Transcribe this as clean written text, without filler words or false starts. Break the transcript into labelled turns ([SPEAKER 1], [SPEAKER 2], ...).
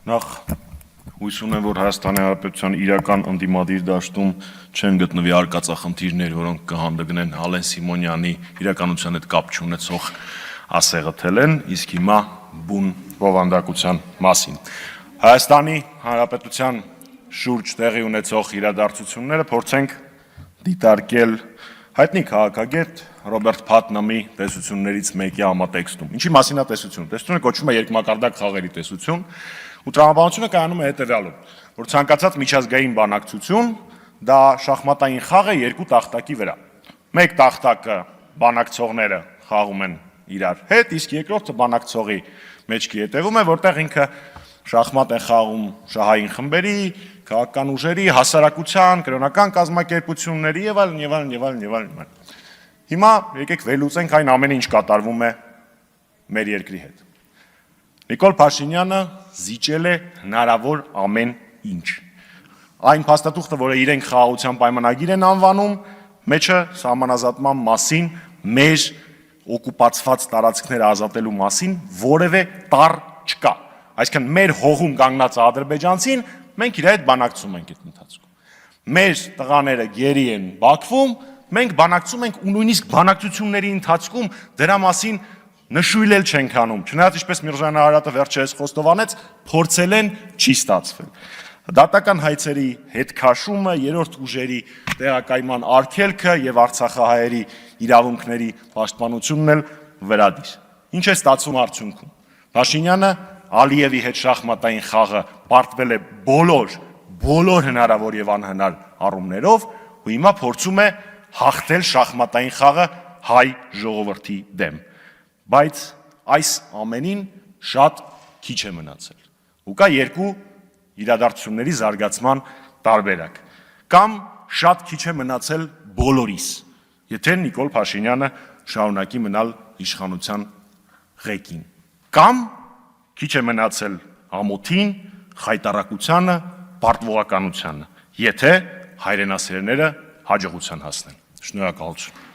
[SPEAKER 1] Նախ հույս ունեմ, որ Հայաստանի Հանրապետության իրական ընդդիմադիր դաշտում չեն գտնվի արկածախնդիրներ, որոնք կհանդգնեն Ալեն Սիմոնյանի իրականության հետ կապ չունեցող ասեղը թելեն, իսկ հիմա բուն բովանդակության մասին։ Հայաստանի Հանրապետության շուրջ տեղի ունեցող իրադարձությունները փորձենք դիտարկել հայտնի քաղաքագետ Ռոբերտ Փաթնամի տեսություններից մեկի համատեքստում։ Ինչի մասին է տեսությունը։ Տեսությունը կոչվում է երկմակարդակ խաղերի տեսություն, ու տրամաբանությունը կայանում է հետևյալում, որ ցանկացած միջազգային բանակցություն դա շախմատային խաղ է երկու տախտակի վրա։ Մեկ տախտակը բանակցողները խաղում են իրար հետ, իսկ երկրորդը բանակցողի մեջքի հետևում է, որտեղ ինքը շախմատ է խաղում շահային խմբերի, քաղաքական ուժերի, հասարակության, կրոնական կազմակերպությունների եւ այլն։ Հիմա եկեք վերլուծենք այն ամենը, ինչ կատարվում է մեր երկրի հետ։ Նիկոլ Փաշինյանը զիջել է հնարավոր ամեն ինչ։ Այն փաստաթուղթը, որը իրենք խաղաղության պայմանագիր են անվանում, մեջը սահմանազատման մասին, մեր օկուպացված տարածքները ազատելու մասին որևէ տառ չկա։ Այսինքն մեր հողում կանգնած ադրբեջանցին մենք իր հետ բանակցում ենք այդ ընթացքում։ Մեր տղաները գերի են Բաքվում, մենք բանակցում ենք ու նույնիսկ բանակցությունների ընթացքում դրա մասին նշույլ էլ չենք անում, չնայած ինչպես Միրզոյան Արարատը վերջերս խոստովանեց, փորձել են, չի ստացվել։ Դատական հայցերի հետ քաշումը, երրորդ ուժերի տեղակայման արգելքը եւ արցախահայերի իրավունքների պաշտպանությունն էլ վերադիր։ Ինչ է ստացվում արդյունքում։ Փաշինյանը Ալիևի հետ շախմատային խաղը պարտվել է բոլոր հնարավոր եւ անհնար առումներով, ու հիմա փորձում է հաղթել շախմատային խաղը հայ ժողովրդի դեմ։ Բայց այս ամենին շատ քիչ է մնացել։ Ու կա երկու իրադարձությունների զարգացման տարբերակ։ Կամ շատ քիչ է մնացել բոլորիս, եթե Նիկոլ Փաշինյանը շարունակի մնալ իշխանության ղեկին։ Կամ քիչ է մնացել ամոթին, խայտառակությանը, պարտվողականությանը, եթե հայրենասերները հաջողության հասնեն։ Շնորհակալություն։